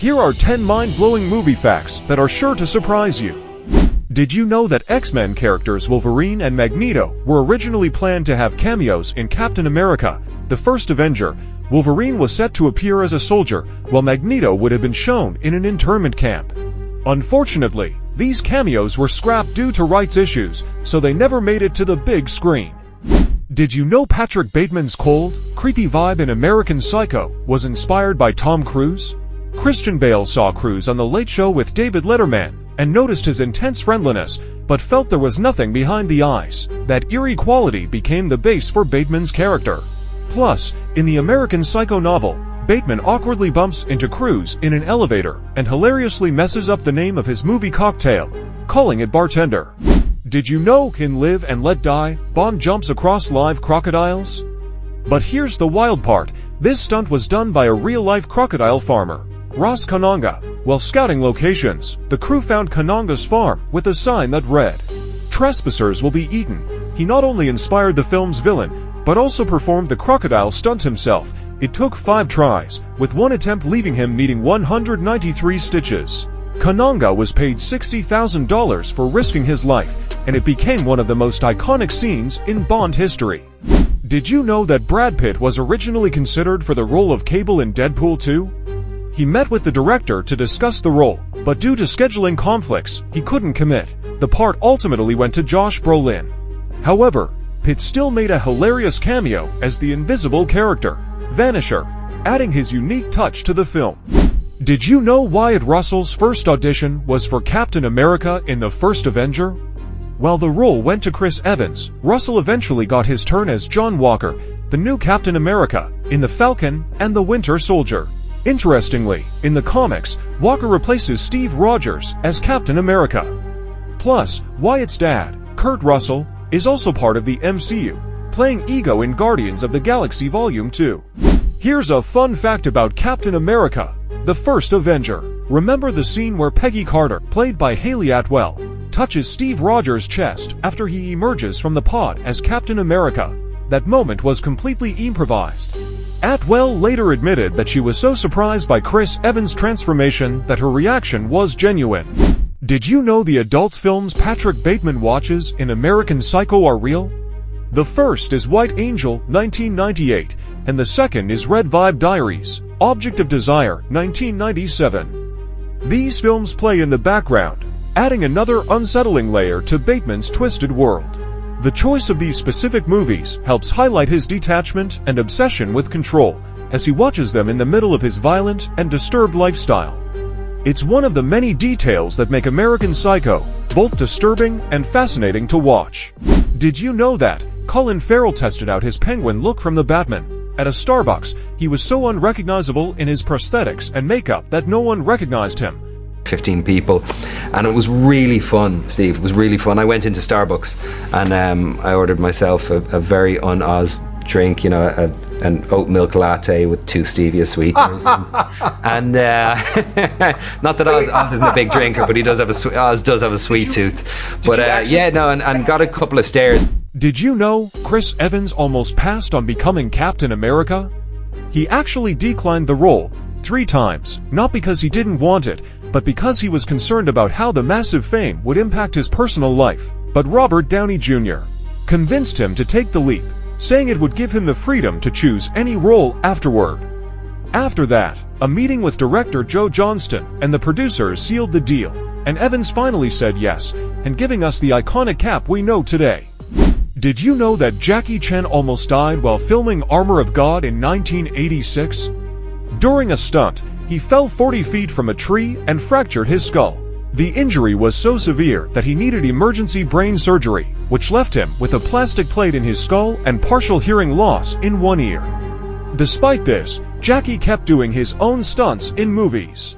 Here are 10 mind-blowing movie facts that are sure to surprise you. Did you know that X-Men characters Wolverine and Magneto were originally planned to have cameos in Captain America, the First Avenger? Wolverine was set to appear as a soldier, while Magneto would have been shown in an internment camp. Unfortunately, these cameos were scrapped due to rights issues, so they never made it to the big screen. Did you know Patrick Bateman's cold, creepy vibe in American Psycho was inspired by Tom Cruise? Christian Bale saw Cruise on The Late Show with David Letterman and noticed his intense friendliness, but felt there was nothing behind the eyes. That eerie quality became the base for Bateman's character. Plus, in the American Psycho novel, Bateman awkwardly bumps into Cruise in an elevator and hilariously messes up the name of his movie cocktail, calling it Bartender. Did you know in Live and Let Die, Bond jumps across live crocodiles? But here's the wild part, this stunt was done by a real-life crocodile farmer, Ross Kananga. While scouting locations, the crew found Kananga's farm with a sign that read, "Trespassers will be eaten." He not only inspired the film's villain, but also performed the crocodile stunt himself. It took 5 tries, with one attempt leaving him needing 193 stitches. Kananga was paid $60,000 for risking his life, and it became one of the most iconic scenes in Bond history. Did you know that Brad Pitt was originally considered for the role of Cable in Deadpool 2? He met with the director to discuss the role, but due to scheduling conflicts, he couldn't commit. The part ultimately went to Josh Brolin. However, Pitt still made a hilarious cameo as the invisible character, Vanisher, adding his unique touch to the film. Did you know Wyatt Russell's first audition was for Captain America in the First Avenger? While the role went to Chris Evans, Russell eventually got his turn as John Walker, the new Captain America, in The Falcon and the Winter Soldier. Interestingly, in the comics, Walker replaces Steve Rogers as Captain America. Plus, Wyatt's dad, Kurt Russell, is also part of the MCU, playing Ego in Guardians of the Galaxy Volume 2. Here's a fun fact about Captain America, the First Avenger. Remember the scene where Peggy Carter, played by Haley Atwell, touches Steve Rogers' chest after he emerges from the pod as Captain America? That moment was completely improvised. Atwell later admitted that she was so surprised by Chris Evans' transformation that her reaction was genuine. Did you know the adult films Patrick Bateman watches in American Psycho are real? The first is White Angel, 1998, and the second is Red Vibe Diaries, Object of Desire, 1997. These films play in the background, adding another unsettling layer to Bateman's twisted world. The choice of these specific movies helps highlight his detachment and obsession with control, as he watches them in the middle of his violent and disturbed lifestyle. It's one of the many details that make American Psycho both disturbing and fascinating to watch. Did you know that Colin Farrell tested out his penguin look from The Batman? At a Starbucks, he was so unrecognizable in his prosthetics and makeup that no one recognized him. 15 people, and it was really fun, Steve. It was really fun. I went into Starbucks and I ordered myself a very un-Oz drink, you know, an oat milk latte with 2 stevia sweeteners. and not that Oz isn't a big drinker, but he does have Oz does have a sweet tooth. But and got a couple of stares. Did you know Chris Evans almost passed on becoming Captain America? He actually declined the role 3 times, not because he didn't want it, but because he was concerned about how the massive fame would impact his personal life. But Robert Downey Jr. convinced him to take the leap, saying it would give him the freedom to choose any role afterward. After that, a meeting with director Joe Johnston and the producers sealed the deal, and Evans finally said yes, and giving us the iconic Cap we know today. Did you know that Jackie Chan almost died while filming Armor of God in 1986? During a stunt, he fell 40 feet from a tree and fractured his skull. The injury was so severe that he needed emergency brain surgery, which left him with a plastic plate in his skull and partial hearing loss in one ear. Despite this, Jackie kept doing his own stunts in movies.